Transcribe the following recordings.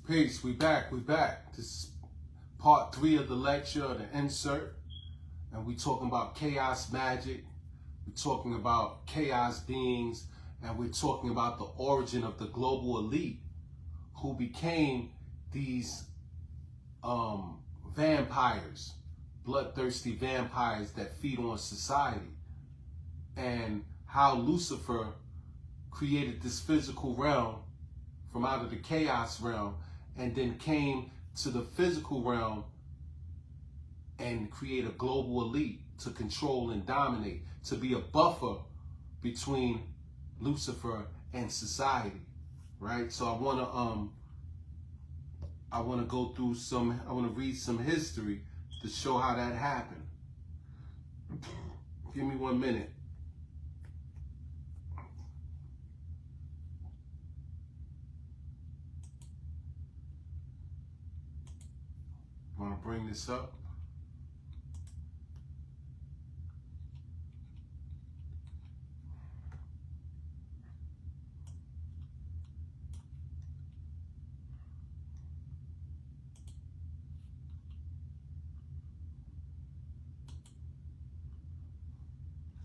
Peace, we back. This is part 3 of the lecture, the insert. And we talking about chaos magic. We're talking about chaos beings. And we're talking about the origin of the global elite who became these vampires, bloodthirsty vampires that feed on society. And how Lucifer created this physical realm from out of the chaos realm and then came to the physical realm and create a global elite to control and dominate, to be a buffer between Lucifer and society, right? So I want to go through I want to read some history to show how that happened. Give me 1 minute. Want to bring this up?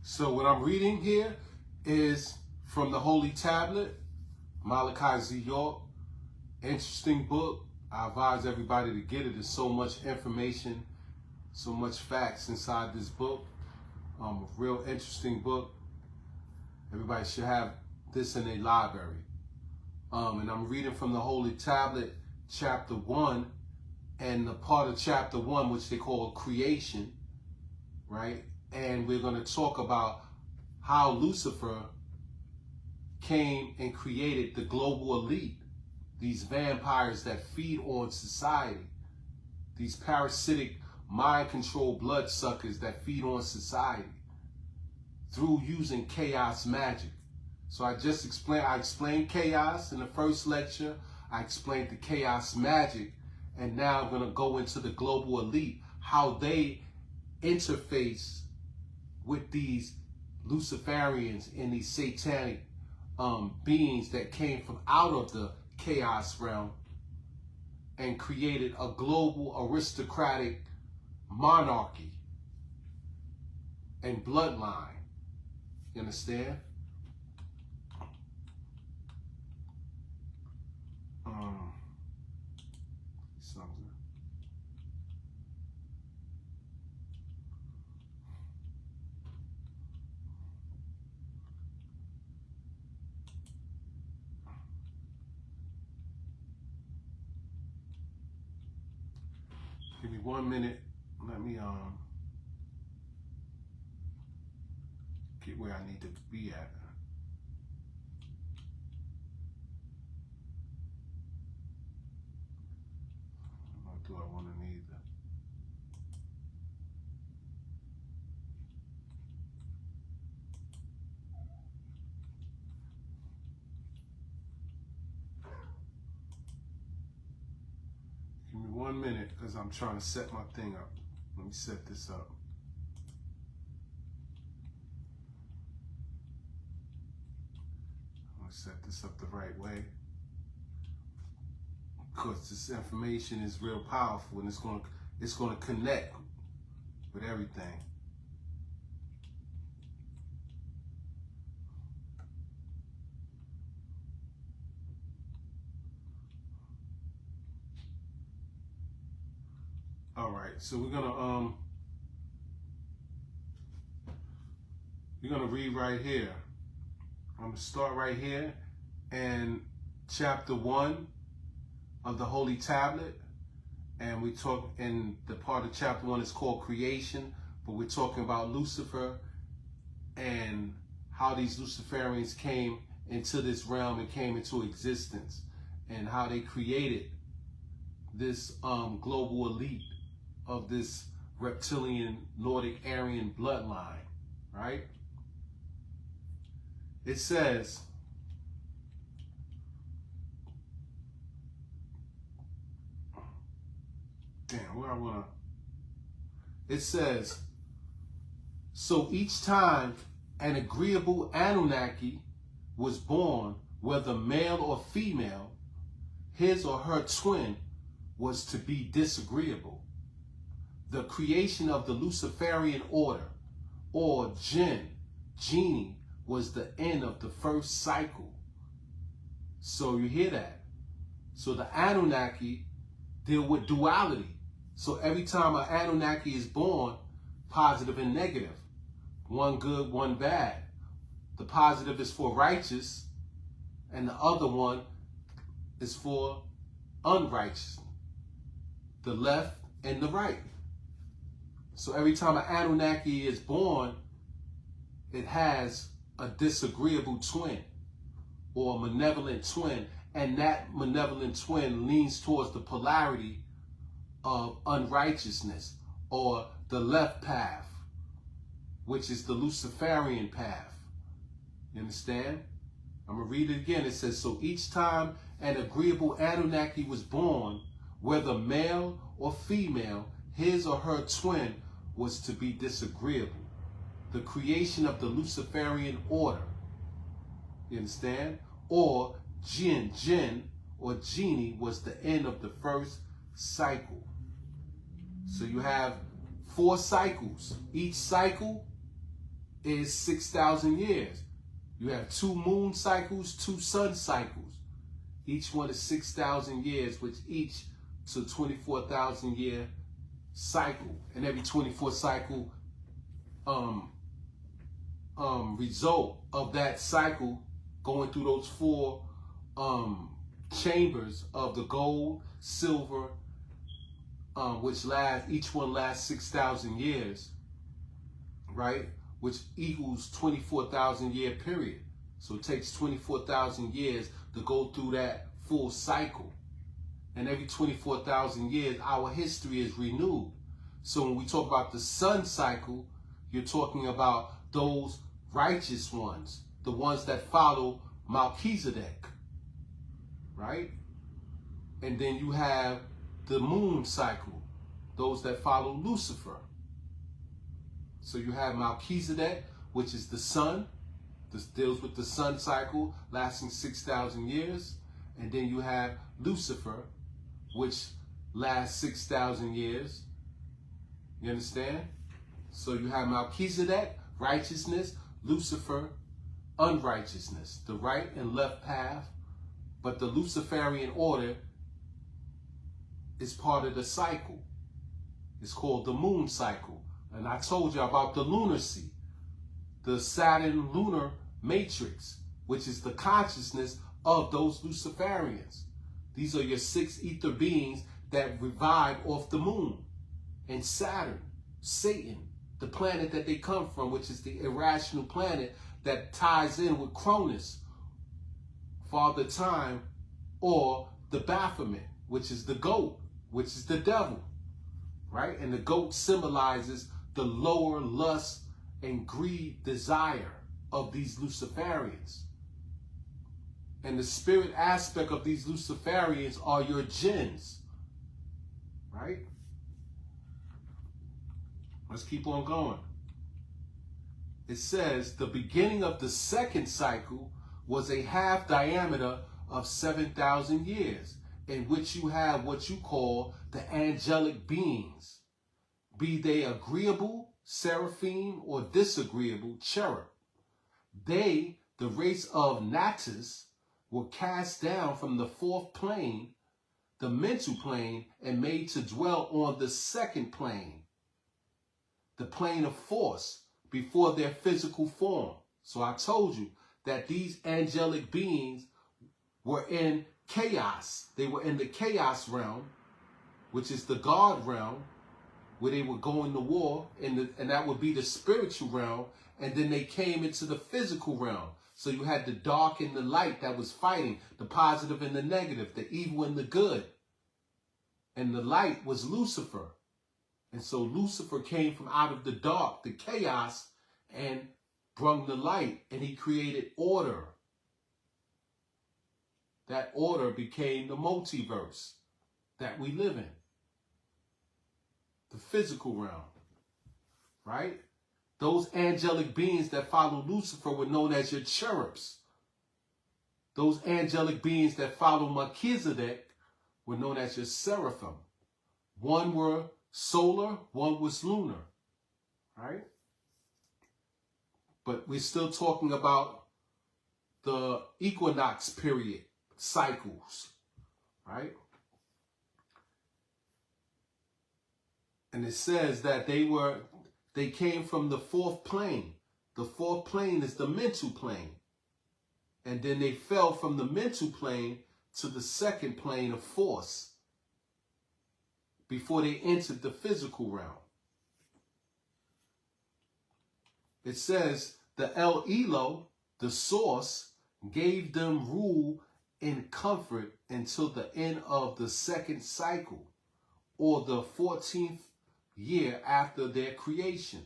So what I'm reading here is from the Holy Tablet, Malachi Z. York. Interesting book. I advise everybody to get it. There's so much information, so much facts inside this book. A real interesting book. Everybody should have this in their library. And I'm reading from the Holy Tablet, chapter 1, and the part of chapter 1, which they call creation, right? And we're going to talk about how Lucifer came and created the global elite. These vampires that feed on society, these parasitic mind control bloodsuckers that feed on society through using chaos magic. So I explained chaos in the first lecture. I explained the chaos magic, and now I'm going to go into the global elite, how they interface with these Luciferians and these satanic beings that came from out of the chaos realm and created a global aristocratic monarchy and bloodline. You understand? Something. Give me 1 minute. Let me get where I need to be at. Or do I want to need that? Give me 1 minute because I'm trying to set my thing up. Let me set this up. I'm going to set this up the right way because this information is real powerful and it's going to connect with everything. All right, so we're gonna read right here. I'm gonna start right here in chapter 1 of the Holy Tablet, and we talk in the part of chapter 1 is called creation, but we're talking about Lucifer and how these Luciferians came into this realm and came into existence, and how they created this global elite of this reptilian Nordic Aryan bloodline, right? It says, it says, so each time an agreeable Anunnaki was born, whether male or female, his or her twin was to be disagreeable. The creation of the Luciferian order, or genie, was the end of the first cycle. So you hear that? So the Anunnaki deal with duality. So every time an Anunnaki is born, positive and negative, one good, one bad. The positive is for righteous, and the other one is for unrighteous, the left and the right. So every time an Anunnaki is born, it has a disagreeable twin or a malevolent twin, and that malevolent twin leans towards the polarity of unrighteousness or the left path, which is the Luciferian path. You understand? I'm going to read it again. It says, so each time an agreeable Anunnaki was born, whether male or female, his or her twin was to be disagreeable. The creation of the Luciferian order, you understand? Or jinn or genie was the end of the first cycle. So you have 4 cycles. Each cycle is 6,000 years. You have 2 moon cycles, 2 sun cycles. Each one is 6,000 years, which each to 24,000 year cycle. And every 24 cycle result of that cycle going through those 4 chambers of the gold, silver, which each one lasts 6,000 years, right? Which equals 24,000 year period. So it takes 24,000 years to go through that full cycle. And every 24,000 years, our history is renewed. So when we talk about the sun cycle, you're talking about those righteous ones, the ones that follow Melchizedek, right? And then you have the moon cycle, those that follow Lucifer. So you have Melchizedek, which is the sun. This deals with the sun cycle lasting 6,000 years. And then you have Lucifer, which lasts 6,000 years. You understand? So you have Melchizedek, righteousness, Lucifer, unrighteousness, the right and left path. But the Luciferian order is part of the cycle. It's called the moon cycle. And I told you about the lunacy, the Saturn lunar matrix, which is the consciousness of those Luciferians. These are your 6 ether beings that revive off the moon. And Saturn, Satan, the planet that they come from, which is the irrational planet that ties in with Cronus, Father Time, or the Baphomet, which is the goat, which is the devil, right? And the goat symbolizes the lower lust and greed desire of these Luciferians. And the spirit aspect of these Luciferians are your jinns, right? Let's keep on going. It says the beginning of the second cycle was a half diameter of 7,000 years, in which you have what you call the angelic beings, be they agreeable, seraphim, or disagreeable, cherub. They, the race of Natus, were cast down from the 4th plane, the mental plane, and made to dwell on the 2nd plane, the plane of force, before their physical form. So I told you that these angelic beings were in chaos. They were in the chaos realm, which is the God realm, where they were going to war, and that would be the spiritual realm, and then they came into the physical realm. So you had the dark and the light that was fighting, the positive and the negative, the evil and the good. And the light was Lucifer. And so Lucifer came from out of the dark, the chaos, and brought the light, and he created order. That order became the multiverse that we live in. The physical realm, right? Those angelic beings that follow Lucifer were known as your cherubs. those angelic beings that follow Melchizedek were known as your seraphim. One were solar, one was lunar, right? But we're still talking about the equinox period cycles, right? And it says that they came from the fourth plane. The fourth plane is the mental plane. And then they fell from the mental plane to the second plane of force before they entered the physical realm. It says the El Elo, the source, gave them rule and comfort until the end of the second cycle, or the 14th year after their creation.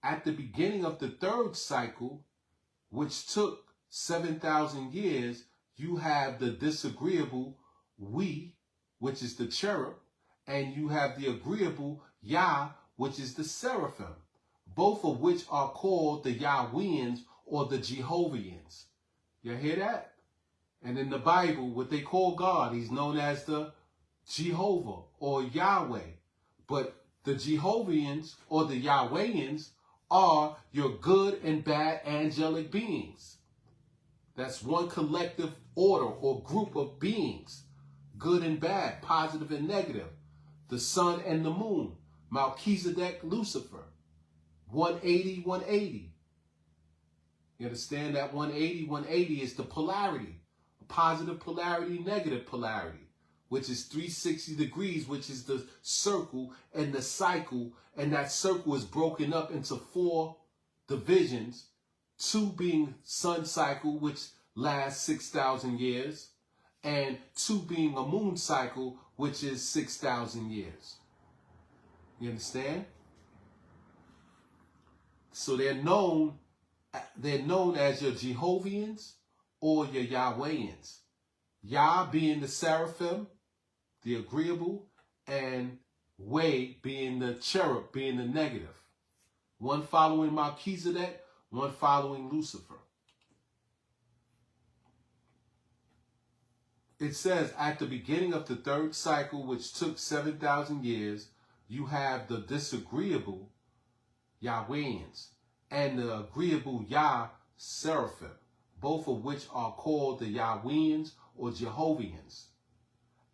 At the beginning of the third cycle, which took 7,000 years, you have the disagreeable we, which is the cherub, and you have the agreeable Yah, which is the seraphim, both of which are called the Yahwehians or the Jehovians. You hear that? And in the Bible, what they call God, he's known as the Jehovah or Yahweh. But the Jehovians or the Yahwehians are your good and bad angelic beings. That's one collective order or group of beings, good and bad, positive and negative. The sun and the moon, Melchizedek, Lucifer, 180, 180. You understand that 180, 180 is the polarity, positive polarity, negative polarity, which is 360 degrees, which is the circle and the cycle. And that circle is broken up into 4 divisions, 2 being sun cycle, which lasts 6,000 years, and 2 being a moon cycle, which is 6,000 years. You understand? So they're known as your Jehovians or your Yahwehians. Yah being the seraphim, the agreeable, and Way being the cherub, being the negative. One following Melchizedek, one following Lucifer. It says, at the beginning of the third cycle, which took 7,000 years, you have the disagreeable Yahwehians and the agreeable Yah seraphim, both of which are called the Yahwehians or Jehovians.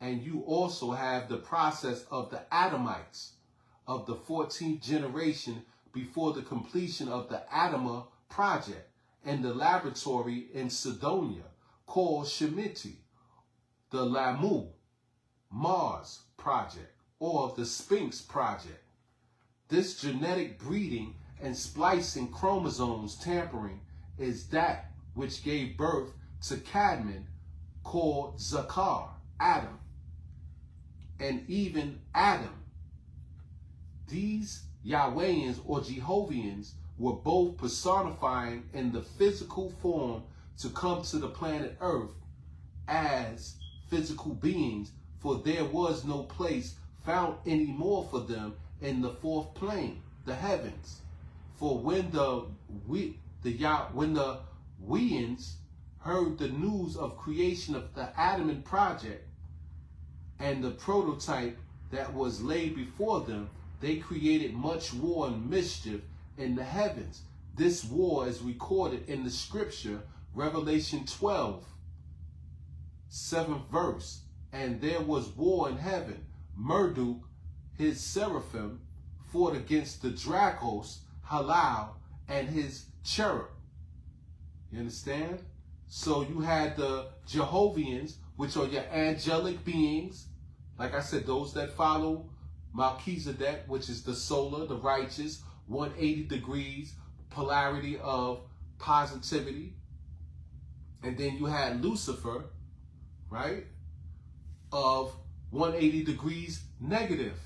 And you also have the process of the Adamites of the 14th generation before the completion of the Adama project and the laboratory in Sidonia called Shemitah, the Lamu, Mars project, or the Sphinx project. This genetic breeding and splicing chromosomes tampering is that which gave birth to Cadman, called Zakar, Adam, and even Adam. These Yahwehians or Jehovians were both personifying in the physical form to come to the planet Earth as physical beings, for there was no place found anymore for them in the fourth plane, the heavens. For when the Weans heard the news of creation of the Adamic project and the prototype that was laid before them, they created much war and mischief in the heavens. This war is recorded in the scripture, Revelation 12, 7th verse. And there was war in heaven. Marduk, his seraphim, fought against the Dracos, Halal, and his cherub. You understand? So you had the Jehovians, which are your angelic beings. Like I said, those that follow Melchizedek, which is the solar, the righteous, 180 degrees, polarity of positivity. And then you had Lucifer, right, of 180 degrees negative,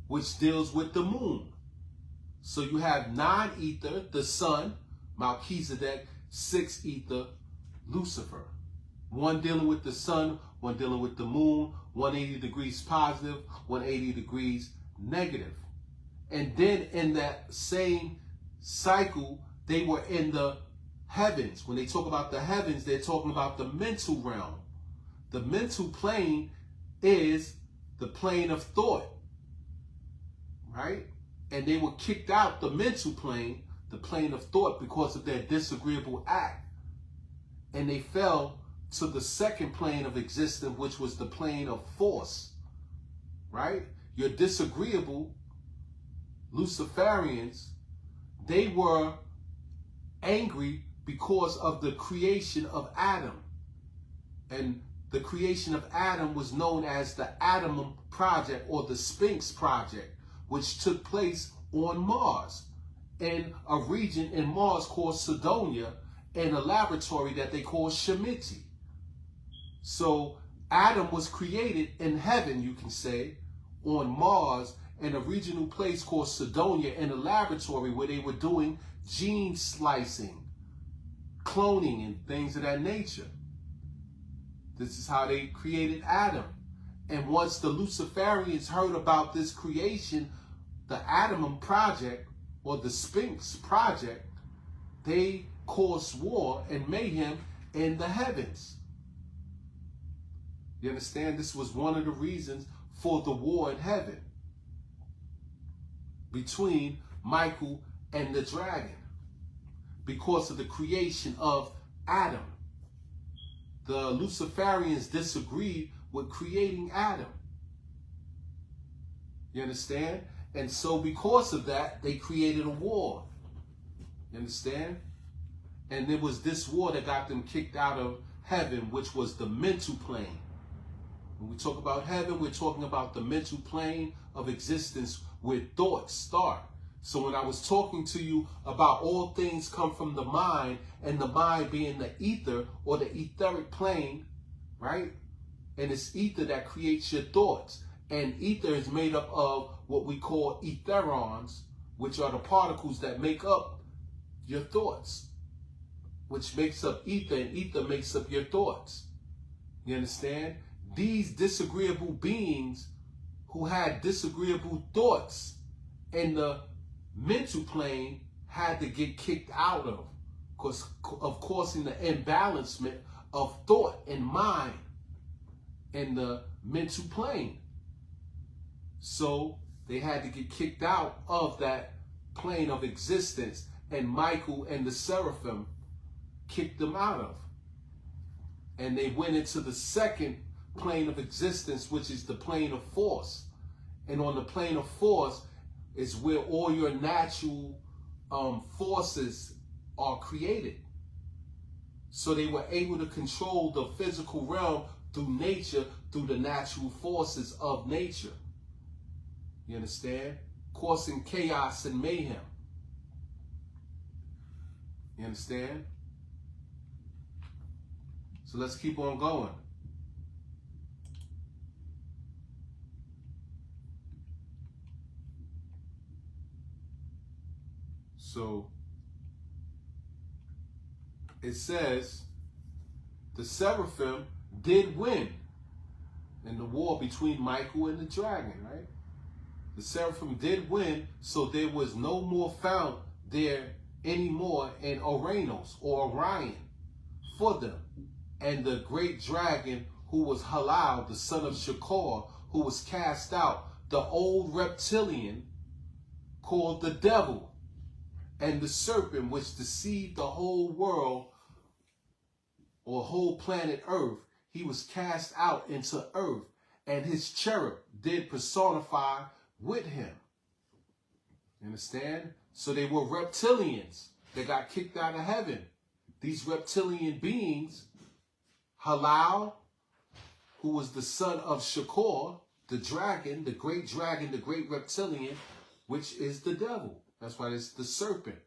which deals with the moon. So you have 9 ether, the sun, Melchizedek, 6 ether, Lucifer. One dealing with the sun, one dealing with the moon, 180 degrees positive, 180 degrees negative. And then in that same cycle, they were in the heavens. When they talk about the heavens, they're talking about the mental realm. The mental plane is the plane of thought, right? And they were kicked out the mental plane, the plane of thought, because of their disagreeable act. And they fell to the second plane of existence, which was the plane of force, right? Your disagreeable Luciferians, they were angry because of the creation of Adam. And the creation of Adam was known as the Adam Project or the Sphinx Project, which took place on Mars, in a region in Mars called Sidonia, in a laboratory that they call Shemitah. So Adam was created in heaven, you can say, on Mars, in a regional place called Sidonia, in a laboratory where they were doing gene slicing, cloning, and things of that nature. This is how they created Adam. And once the Luciferians heard about this creation, the Adam Project, or the Sphinx Project, they caused war and mayhem in the heavens. You understand? This was one of the reasons for the war in heaven between Michael and the dragon, because of the creation of Adam. The Luciferians disagreed with creating Adam. You understand? And so because of that, they created a war. You understand? And it was this war that got them kicked out of heaven, which was the mental plane. When we talk about heaven, we're talking about the mental plane of existence where thoughts start. So when I was talking to you about all things come from the mind, and the mind being the ether or the etheric plane, right? And it's ether that creates your thoughts. And ether is made up of what we call etherons, which are the particles that make up your thoughts, which makes up ether, and ether makes up your thoughts. You understand? These disagreeable beings who had disagreeable thoughts in the mental plane had to get kicked out of causing the imbalancement of thought and mind in the mental plane. So they had to get kicked out of that plane of existence, and Michael and the seraphim kicked them out of. And they went into the second plane of existence, which is the plane of force. And on the plane of force is where all your natural forces are created. So they were able to control the physical realm through nature, through the natural forces of nature. You understand? Causing chaos and mayhem. You understand? So let's keep on going. So it says the seraphim did win in the war between Michael and the dragon, right? The seraphim did win, so there was no more found there anymore in Uranus or Orion for them. And the great dragon, who was Halal, the son of Shakor, who was cast out, the old reptilian called the devil, and the serpent which deceived the whole world or whole planet Earth, he was cast out into earth, and his cherub did personify with him. You understand? So they were reptilians that got kicked out of heaven. These reptilian beings, Halal, who was the son of Shakor, the dragon, the great reptilian, which is the devil. That's why it's the serpent.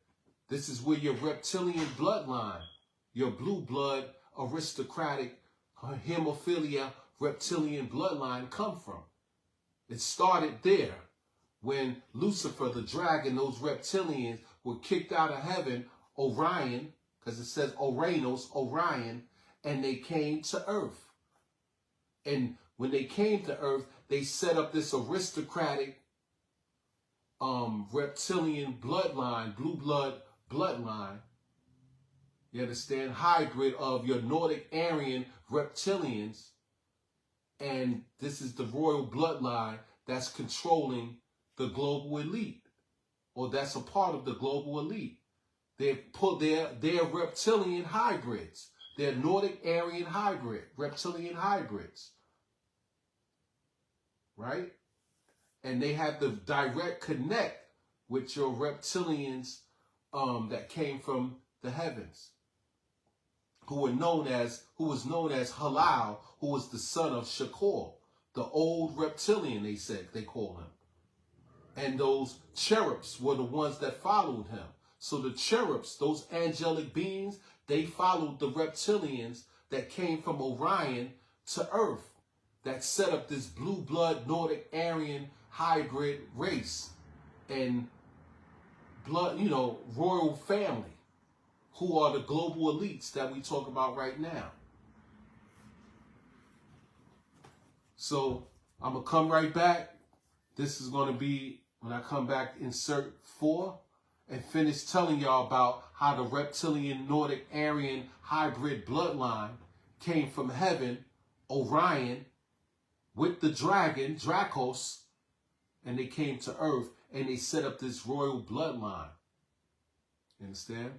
This is where your reptilian bloodline, your blue blood, aristocratic, hemophilia, reptilian bloodline come from. It started there when Lucifer, the dragon, those reptilians were kicked out of heaven, Orion, because it says Uranus, Orion, and they came to earth. And when they came to earth, they set up this aristocratic reptilian bloodline, blue blood bloodline, You understand? Hybrid of your Nordic Aryan reptilians. And this is the royal bloodline that's controlling the global elite, or that's a part of the global elite. They're reptilian hybrids. They're Nordic Aryan reptilian hybrids. Right? And they have the direct connect with your reptilians that came from the heavens, who was known as Halal, who was the son of Shakor, the old reptilian, they call him. And those cherubs were the ones that followed him. So the cherubs, those angelic beings, they followed the reptilians that came from Orion to Earth, that set up this blue blood Nordic Aryan hybrid race and blood, royal family, who are the global elites that we talk about right now. So I'm going to come right back. This is going to be, when I come back, insert 4, and finish telling y'all about how the reptilian Nordic Aryan hybrid bloodline came from heaven, Orion, with the dragon, Dracos, and they came to Earth, and they set up this royal bloodline. You understand?